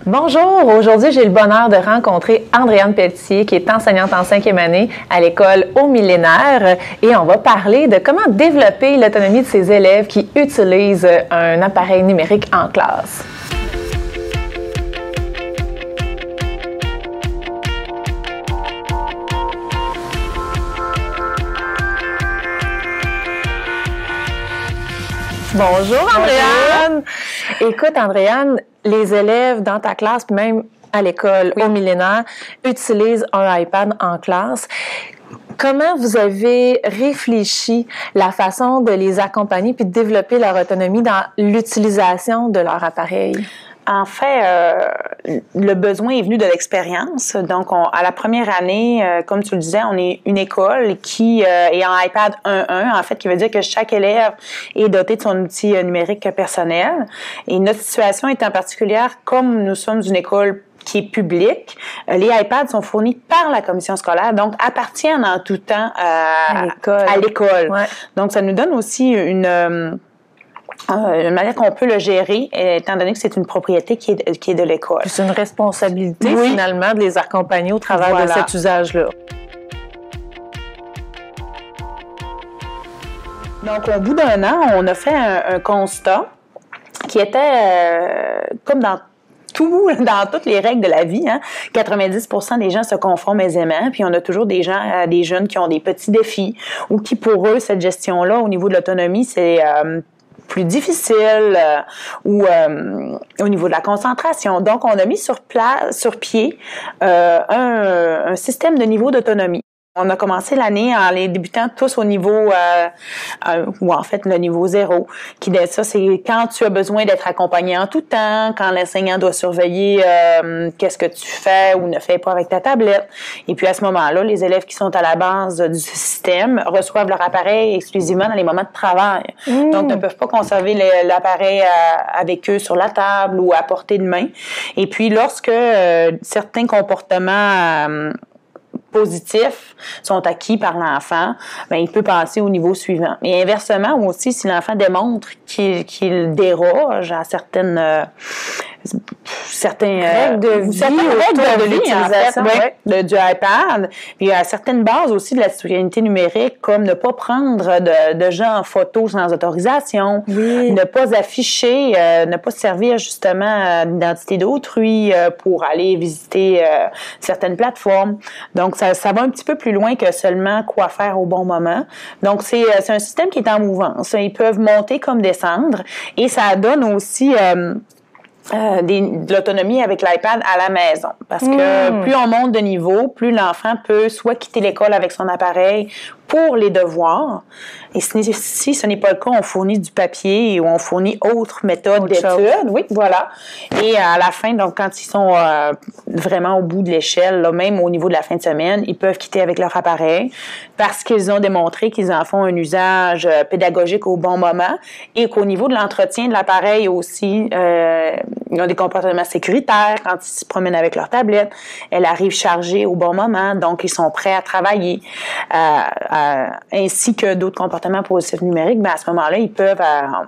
Bonjour, aujourd'hui j'ai le bonheur de rencontrer Andréane Pelletier qui est enseignante en 5e année à l'école Au Millénaire et on va parler de comment développer l'autonomie de ses élèves qui utilisent un appareil numérique en classe. Bonjour Andréane! Écoute Andréane, les élèves dans ta classe, puis même à l'école Au Millénaire, utilisent un iPad en classe. Comment vous avez réfléchi la façon de les accompagner puis de développer leur autonomie dans l'utilisation de leur appareil? En fait, le besoin est venu de l'expérience. Donc, à la première année, comme tu le disais, on est une école qui est en iPad 1.1, en fait, qui veut dire que chaque élève est doté de son outil numérique personnel. Et notre situation étant particulière, comme nous sommes une école qui est publique, les iPads sont fournis par la commission scolaire, donc appartiennent en tout temps à l'école. Ouais. Donc, ça nous donne aussi une manière qu'on peut le gérer, étant donné que c'est une propriété qui est de l'école. C'est une responsabilité, finalement, de les accompagner au travers de cet usage-là. Donc, au bout d'un an, on a fait un constat qui était comme dans toutes les règles de la vie, 90% des gens se conforment aisément, puis on a toujours des jeunes qui ont des petits défis ou qui, pour eux, cette gestion-là, au niveau de l'autonomie, c'est plus difficile ou au niveau de la concentration. Donc, on a mis sur pied un système de niveau d'autonomie. On a commencé l'année en les débutant tous au niveau, ou en fait le niveau 0, qui ça c'est quand tu as besoin d'être accompagné en tout temps, quand l'enseignant doit surveiller qu'est-ce que tu fais ou ne fais pas avec ta tablette. Et puis à ce moment-là, les élèves qui sont à la base du système reçoivent leur appareil exclusivement dans les moments de travail. Donc ne peuvent pas conserver l'appareil avec eux sur la table ou à portée de main. Et puis lorsque certains comportements positifs sont acquis par l'enfant, ben il peut passer au niveau suivant. Et inversement aussi, si l'enfant démontre qu'il déroge à certaines règles de vie, de l'utilisation du iPad, puis à certaines bases aussi de la citoyenneté numérique, comme ne pas prendre de gens en photo sans autorisation, ne pas afficher, ne pas servir justement l'identité d'autrui pour aller visiter certaines plateformes. Donc, ça va un petit peu plus loin que seulement quoi faire au bon moment. Donc, c'est un système qui est en mouvance. Ils peuvent monter comme descendre et ça donne aussi de l'autonomie avec l'iPad à la maison. Parce que plus on monte de niveau, plus l'enfant peut soit quitter l'école avec son appareil pour les devoirs. Et si ce n'est pas le cas, on fournit du papier ou on fournit autres méthodes d'études. Oui, voilà. Et à la fin, donc quand ils sont vraiment au bout de l'échelle, là, même au niveau de la fin de semaine, ils peuvent quitter avec leur appareil parce qu'ils ont démontré qu'ils en font un usage pédagogique au bon moment et qu'au niveau de l'entretien de l'appareil aussi, ils ont des comportements sécuritaires quand ils se promènent avec leur tablette. Elle arrive chargée au bon moment, donc ils sont prêts à travailler. Ainsi que d'autres comportements positifs numériques, mais à ce moment-là, ils peuvent.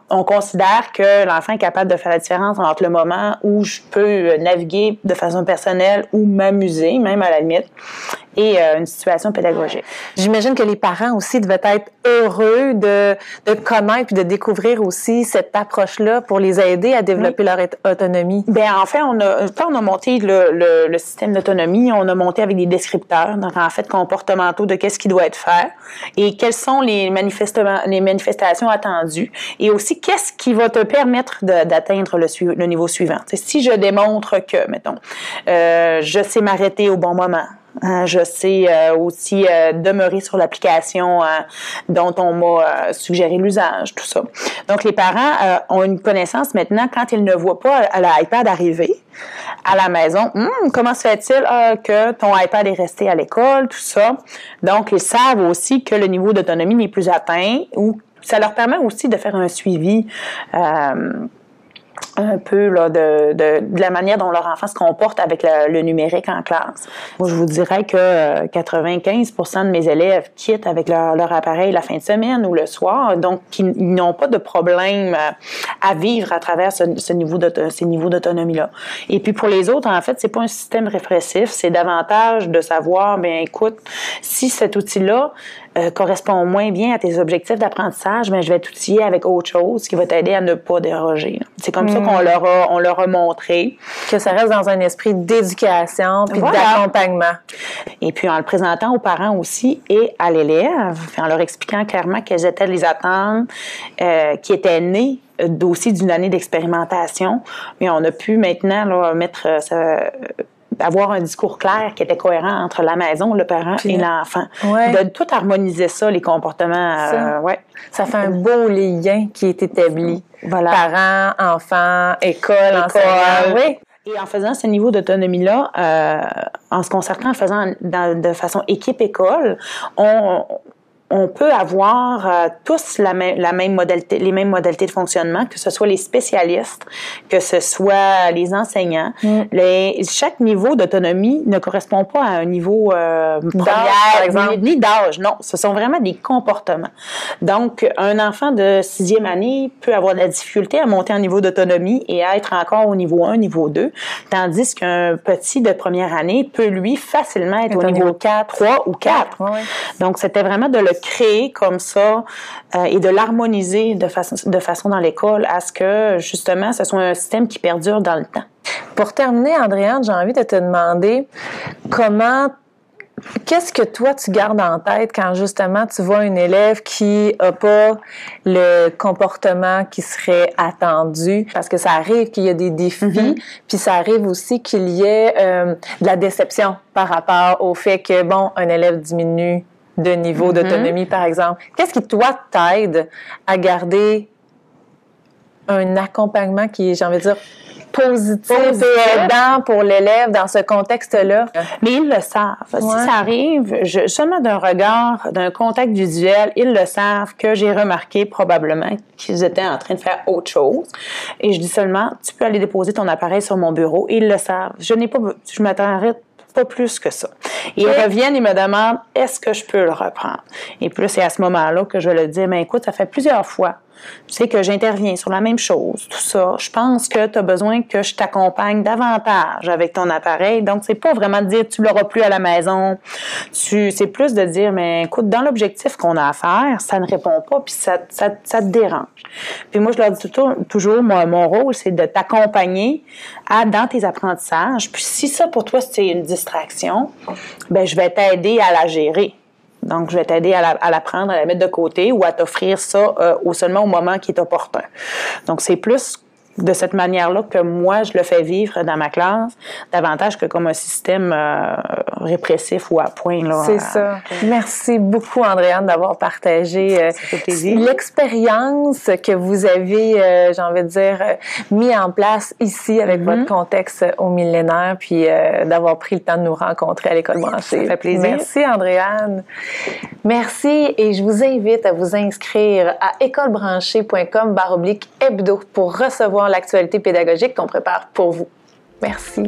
On considère que l'enfant est capable de faire la différence entre le moment où je peux naviguer de façon personnelle ou m'amuser, même à la limite, et une situation pédagogique. J'imagine que les parents aussi devaient être heureux de connaître et de découvrir aussi cette approche-là pour les aider à développer leur autonomie. Bien, en fait, quand on a monté le système d'autonomie, on a monté avec des descripteurs, donc en fait comportementaux de qu'est-ce qui doit être fait et quelles sont les manifestations attendues et aussi qu'est-ce qui va te permettre d'atteindre le niveau suivant. T'sais, si je démontre que, mettons, je sais m'arrêter au bon moment, je sais aussi demeurer sur l'application dont on m'a suggéré l'usage, tout ça. Donc, les parents ont une connaissance maintenant quand ils ne voient pas l'iPad arriver à la maison. Comment se fait-il que ton iPad est resté à l'école, tout ça? Donc, ils savent aussi que le niveau d'autonomie n'est plus atteint ou ça leur permet aussi de faire un suivi un peu là, de la manière dont leur enfant se comporte avec le numérique en classe. Moi, je vous dirais que 95% de mes élèves quittent avec leur appareil la fin de semaine ou le soir, donc ils n'ont pas de problème à vivre à travers ces niveaux d'autonomie-là. Et puis pour les autres, en fait, c'est pas un système répressif, c'est davantage de savoir, bien écoute, si cet outil-là correspond moins bien à tes objectifs d'apprentissage, mais je vais t'outiller avec autre chose qui va t'aider à ne pas déroger. C'est comme ça qu'on leur a montré. Que ça reste dans un esprit d'éducation puis d'accompagnement. Et puis en le présentant aux parents aussi et à l'élève, en leur expliquant clairement quelles étaient les attentes qui étaient nées aussi d'une année d'expérimentation. Mais on a pu maintenant là, avoir un discours clair qui était cohérent entre la maison, le parent et l'enfant. De tout harmoniser ça, les comportements. Ça fait un beau lien qui est établi. Voilà. Parents, enfants, école, enseignants. Oui. Et en faisant ce niveau d'autonomie-là, en se concertant, en faisant de façon équipe-école, on peut avoir tous les mêmes modalités de fonctionnement, que ce soit les spécialistes, que ce soit les enseignants. Chaque niveau d'autonomie ne correspond pas à un niveau première, ni d'âge. Non, ce sont vraiment des comportements. Donc, un enfant de 6e année peut avoir de la difficulté à monter en niveau d'autonomie et à être encore au niveau 1, niveau 2, tandis qu'un petit de première année peut, lui, facilement être au niveau 4, 3 ou 4. Donc, c'était vraiment de le créer comme ça et de l'harmoniser de façon dans l'école à ce que, justement, ce soit un système qui perdure dans le temps. Pour terminer, Andréane, j'ai envie de te demander qu'est-ce que toi, tu gardes en tête quand, justement, tu vois une élève qui n'a pas le comportement qui serait attendu? Parce que ça arrive qu'il y ait des défis, puis ça arrive aussi qu'il y ait de la déception par rapport au fait que, bon, un élève diminue de niveau d'autonomie, par exemple. Qu'est-ce qui, toi, t'aide à garder un accompagnement qui est, j'ai envie de dire, positif et aidant pour l'élève dans ce contexte-là? Mais ils le savent. Si ça arrive, seulement d'un regard, d'un contact visuel, ils le savent que j'ai remarqué probablement qu'ils étaient en train de faire autre chose. Et je dis seulement, tu peux aller déposer ton appareil sur mon bureau. Ils le savent. Je m'attendrai pas plus que ça. Et ils reviennent et me demandent, est-ce que je peux le reprendre? Et puis là, c'est à ce moment-là que je leur dis, mais écoute, ça fait plusieurs fois, tu sais, que j'interviens sur la même chose, tout ça. Je pense que tu as besoin que je t'accompagne davantage avec ton appareil. Donc, c'est pas vraiment de dire, tu l'auras plus à la maison. C'est plus de dire, mais écoute, dans l'objectif qu'on a à faire, ça ne répond pas, puis ça te dérange. Puis moi, je leur dis toujours, mon rôle, c'est de t'accompagner dans tes apprentissages. Puis si ça, pour toi, c'est une distraction, ben je vais t'aider à la gérer. Donc, je vais t'aider à la prendre, à la mettre de côté ou à t'offrir ça seulement au moment qui est opportun. Donc, c'est plus de cette manière-là que moi, je le fais vivre dans ma classe, davantage que comme un système répressif ou à point. C'est ça. Merci beaucoup, Andréane, d'avoir partagé l'expérience que vous avez, j'ai envie de dire, mis en place ici avec votre contexte au millénaire, puis d'avoir pris le temps de nous rencontrer à l'École branchée. Ça fait plaisir. Merci, Andréane. Merci, et je vous invite à vous inscrire à écolebranchée.com/hebdo pour recevoir l'actualité pédagogique qu'on prépare pour vous. Merci.